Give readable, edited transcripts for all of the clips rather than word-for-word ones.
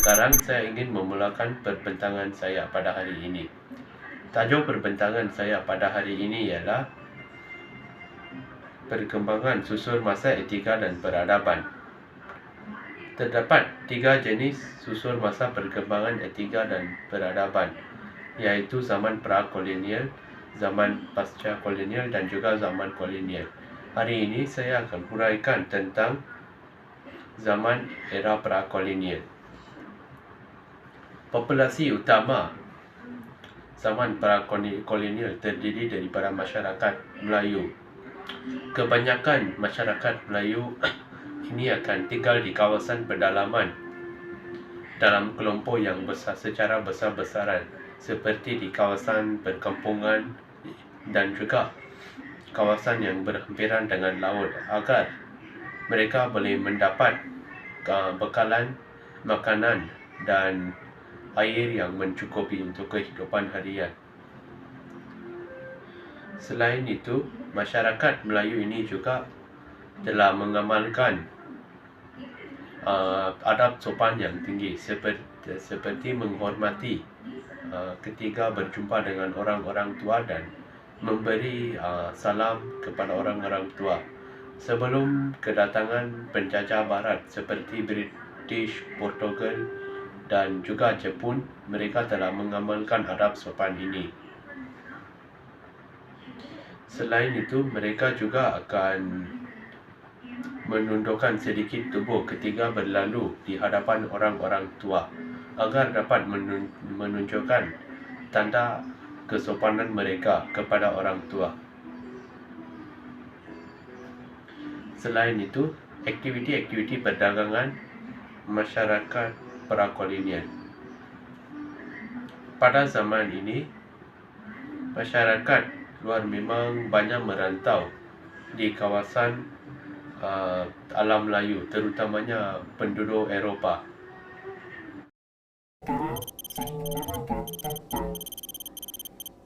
Sekarang saya ingin memulakan perbincangan saya pada hari ini. Tajuk perbincangan saya pada hari ini ialah perkembangan susul masa etika dan peradaban. Terdapat 3 jenis susul masa perkembangan etika dan peradaban, iaitu zaman pra-kolonial, zaman pasca-kolonial dan juga zaman kolonial. Hari ini saya akan huraikan tentang zaman era pra-kolonial. Populasi utama zaman pra-kolonial terdiri daripada masyarakat Melayu. Kebanyakan masyarakat Melayu ini akan tinggal di kawasan pedalaman dalam kelompok yang besar secara besar-besaran, seperti di kawasan perkampungan dan juga kawasan yang berhampiran dengan laut, agar mereka boleh mendapat bekalan makanan dan air yang mencukupi untuk kehidupan harian. Selain itu, masyarakat Melayu ini juga telah mengamalkan adab sopan yang tinggi, seperti menghormati ketika berjumpa dengan orang-orang tua dan memberi salam kepada orang-orang tua. Sebelum kedatangan penjajah barat seperti British, Portugal dan juga Jepun, mereka telah mengamalkan adab sopan ini. Selain itu, mereka juga akan menundukkan sedikit tubuh ketika berlalu di hadapan orang-orang tua, agar dapat menunjukkan tanda kesopanan mereka kepada orang tua. Selain itu, aktiviti-aktiviti perdagangan masyarakat pra-kolonial. Pada zaman ini, masyarakat luar memang banyak merantau di kawasan alam Melayu, terutamanya penduduk Eropah. Sekarang saya menerangkan tentang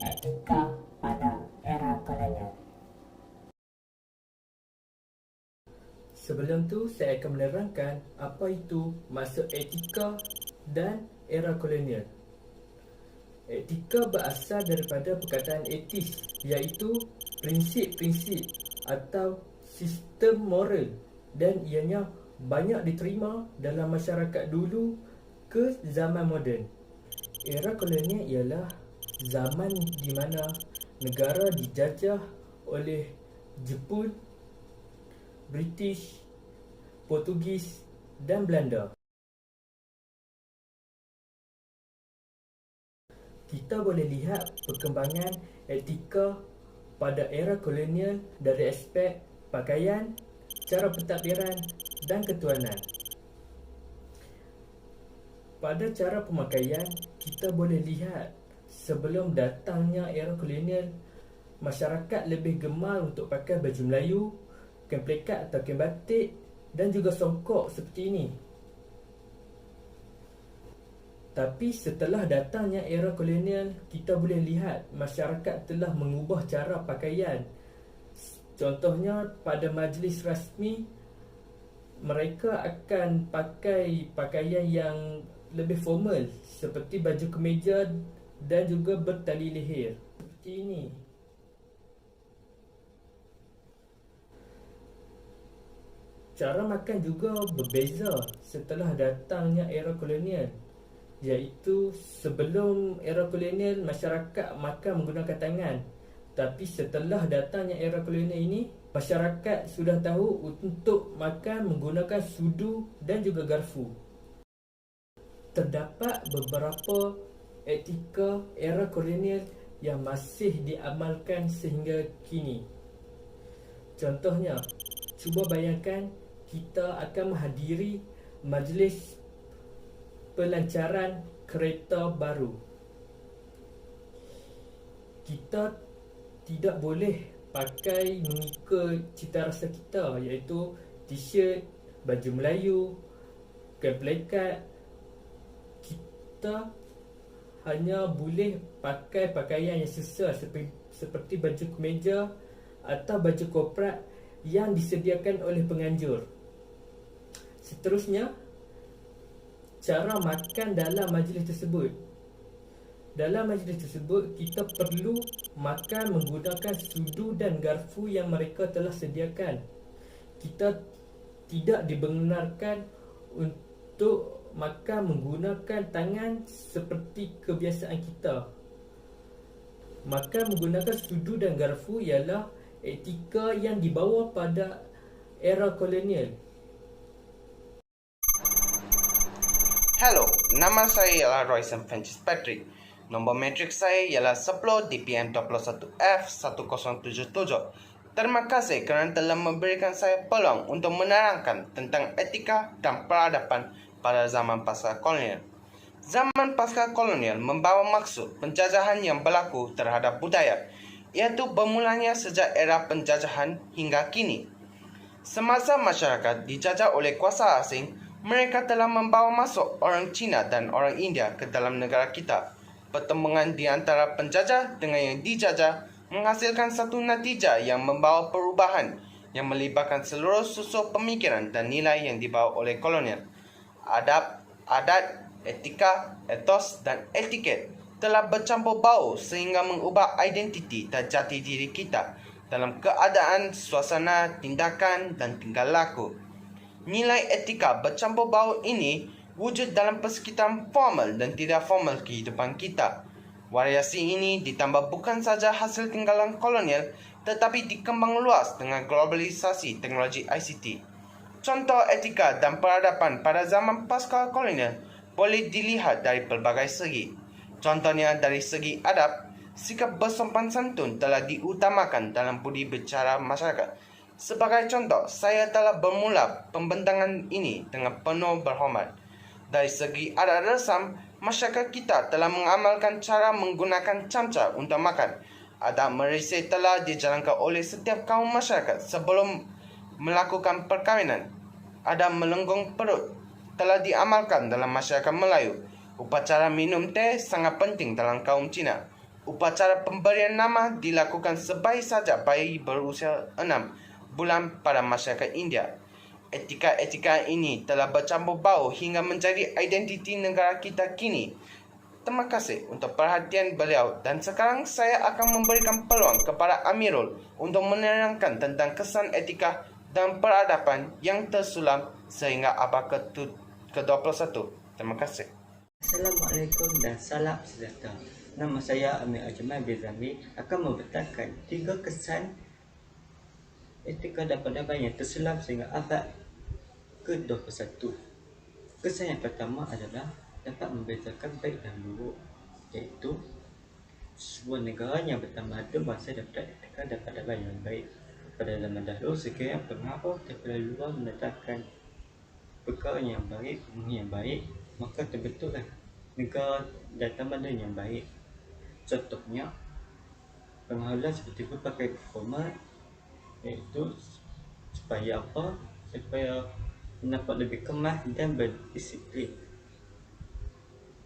etika pada era kolonial. Sebelum tu, saya akan menerangkan apa itu maksud etika dan era kolonial. Etika berasal daripada perkataan etis, iaitu prinsip-prinsip atau sistem moral, dan ianya banyak diterima dalam masyarakat dulu ke zaman moden. Era kolonial ialah zaman di mana negara dijajah oleh Jepun, British, Portugis dan Belanda. Kita boleh lihat perkembangan etika pada era kolonial dari aspek pakaian, cara pentadbiran dan ketuanan. Pada cara pemakaian, kita boleh lihat sebelum datangnya era kolonial, masyarakat lebih gemar untuk pakai baju Melayu, kain plekat atau kain batik dan juga songkok seperti ini. Tapi setelah datangnya era kolonial, kita boleh lihat masyarakat telah mengubah cara pakaian. Contohnya, pada majlis rasmi, mereka akan pakai pakaian yang lebih formal, seperti baju kemeja dan juga bertali leher seperti ini. Cara makan juga berbeza setelah datangnya era kolonial, iaitu sebelum era kolonial masyarakat makan menggunakan tangan. Tapi setelah datangnya era kolonial ini, masyarakat sudah tahu untuk makan menggunakan sudu dan juga garfu. Terdapat beberapa etika era kolonial yang masih diamalkan sehingga kini. Contohnya, cuba bayangkan kita akan menghadiri majlis pelancaran kereta baru. Kita tidak boleh pakai mengikut cita rasa kita, iaitu t-shirt, baju Melayu, kain plekat. Kita hanya boleh pakai pakaian yang sesuai seperti baju kemeja atau baju korporat yang disediakan oleh penganjur. Seterusnya, cara makan dalam majlis tersebut. Dalam majlis tersebut, kita perlu makan menggunakan sudu dan garfu yang mereka telah sediakan. Kita tidak dibenarkan untuk makan menggunakan tangan seperti kebiasaan kita. Makan menggunakan sudu dan garfu ialah etika yang dibawa pada era kolonial. Hello, nama saya ialah Royson Francis Patrick. Nombor matrik saya ialah 10 DPM 21F1077. Terima kasih kerana telah memberikan saya peluang untuk menerangkan tentang etika dan peradaban pada zaman pasca kolonial. Zaman pasca kolonial membawa maksud penjajahan yang berlaku terhadap budaya, iaitu bermulanya sejak era penjajahan hingga kini. Semasa masyarakat dijajah oleh kuasa asing, mereka telah membawa masuk orang Cina dan orang India ke dalam negara kita. Pertemuan di antara penjajah dengan yang dijajah menghasilkan satu natijah yang membawa perubahan yang melibatkan seluruh susuk pemikiran dan nilai yang dibawa oleh kolonial. Adab, adat, etika, etos dan etiket telah bercampur baur sehingga mengubah identiti dan jati diri kita dalam keadaan, suasana, tindakan dan tingkah laku. Nilai etika bercampur baur ini wujud dalam persekitaran formal dan tidak formal kehidupan kita. Variasi ini ditambah bukan saja hasil tinggalan kolonial, tetapi dikembang luas dengan globalisasi teknologi ICT. Contoh etika dan peradaban pada zaman pasca kolonial boleh dilihat dari pelbagai segi. Contohnya dari segi adab, sikap bersopan santun telah diutamakan dalam budi bicara masyarakat. Sebagai contoh, saya telah bermula pembentangan ini dengan penuh berhormat. Dari segi adat resam, masyarakat kita telah mengamalkan cara menggunakan camca untuk makan. Adab merisai telah dijalankan oleh setiap kaum masyarakat sebelum melakukan perkahwinan. Adab melenggung perut telah diamalkan dalam masyarakat Melayu. Upacara minum teh sangat penting dalam kaum Cina. Upacara pemberian nama dilakukan sebaik saja bayi berusia 6 bulan pada masyarakat India. Etika-etika ini telah bercampur baur hingga menjadi identiti negara kita kini. Terima kasih untuk perhatian beliau dan sekarang saya akan memberikan peluang kepada Amirul untuk menerangkan tentang kesan etika dan peradaban yang tersulam sehingga abad ke-21. Terima kasih. Assalamualaikum dan salam sejahtera. Nama saya Amir Ajmal bin Zamri akan membentangkan 3 kesan etika dan peradaban yang tersulam sehingga abad ke-21. Kesan yang pertama adalah dapat membezakan baik dan buruk, iaitu sebuah negara yang bertamadun bangsa dapat etika dan peradaban yang baik. Pada zaman dahulu, sekiranya pengaruh daripada luar mendatangkan perkara yang baik, yang baik, maka terbentuklah negara dan tamadun yang baik. Contohnya, pengaruh seperti berpakaian formal, iaitu supaya apa? Supaya nampak lebih kemas dan berdisiplin.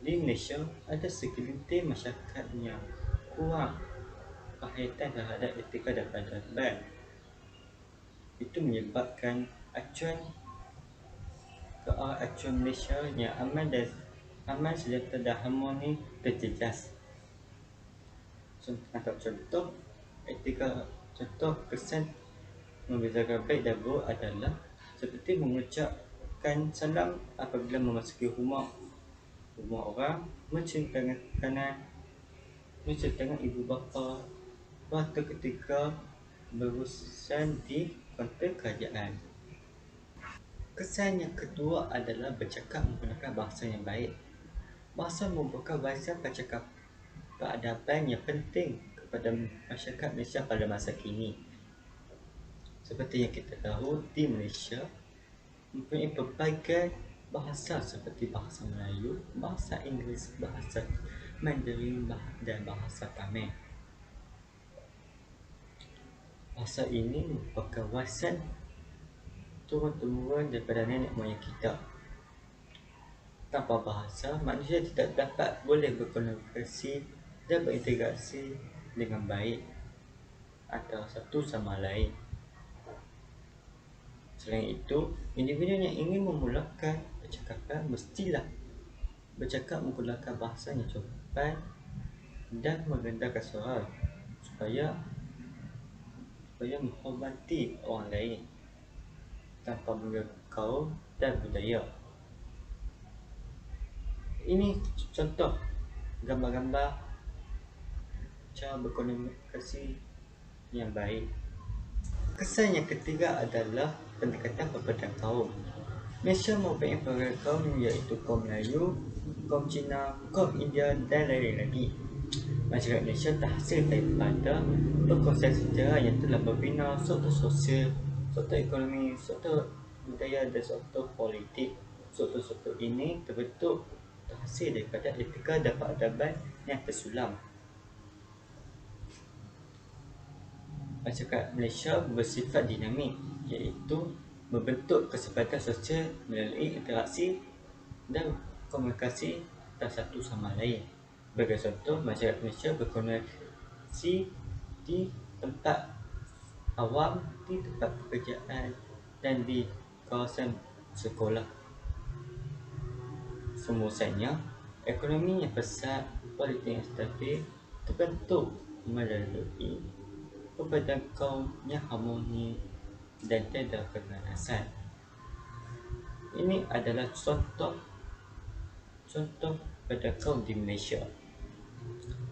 Di Malaysia, ada segelintir masyarakat yang kurang perhatian terhadap etika dan peradaban. Itu menyebabkan acuan Malaysia yang aman, sejahtera dan harmoni terjejas. Contoh kesan membezakan baik dan buruk adalah seperti mengucapkan salam apabila memasuki rumah orang, mencium tangan kanan, mencium tangan ibu bapa waktu ketika berurusan di kaunter kerajaan. Kesan yang kedua adalah bercakap menggunakan bahasa yang baik. Bahasa merupakan warisan peradaban yang penting kepada masyarakat Malaysia pada masa kini. Seperti yang kita tahu, di Malaysia mempunyai pelbagai bahasa seperti bahasa Melayu, bahasa Inggeris, bahasa Mandarin dan bahasa Tamil. Bahasa ini merupakan warisan turun-temurun daripada nenek moyang kita. Tanpa bahasa, manusia tidak boleh berkomunikasi dan berintegrasi dengan baik antara satu sama lain. Selain itu, individu yang ingin memulakan percakapan mestilah bercakap menggunakan bahasa yang sopan dan merendahkan suara supaya menghormati orang lain tanpa mengganggu kaum dan budaya. Ini contoh gambar-gambar cara berkomunikasi yang baik. Kesan yang ketiga adalah pendekatan kepada kaum. Malaysia mempunyai pelbagai kaum iaitu kaum Melayu, kaum Cina, kaum India dan lain-lain lagi. Masyarakat Malaysia terhasil daripada perkongsian sejarah yang telah membina struktur sosial, struktur ekonomi, struktur budaya dan struktur politik. Struktur-struktur ini terhasil daripada etika dan peradaban yang tersulam. Masyarakat Malaysia bersifat dinamik, iaitu membentuk kesempatan sosial melalui interaksi dan komunikasi antara satu sama lain. Sebagai contoh, masyarakat Malaysia berkomunikasi di tempat awam, di tempat pekerjaan dan di kawasan sekolah. Semestinya, ekonomi yang besar, politik yang stabil terbentuk melalui perpaduan kaum yang harmoni dan tiada keganasan. Ini adalah contoh pada kaum di Malaysia.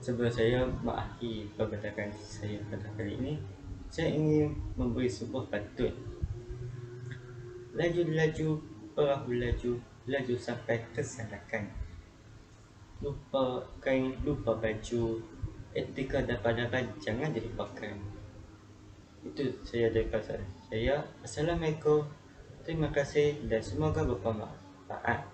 Sebelum saya mengakhiri perkataan saya pada kali ini, saya ingin memberi sebuah pantun. Laju-laju, perahu laju, laju sampai ke Sandakan. Lupa kain, lupa baju, etika dan peradaban jangan dilupakan. Itu saya daripada saya. Assalamualaikum. Terima kasih dan semoga bermanfaat.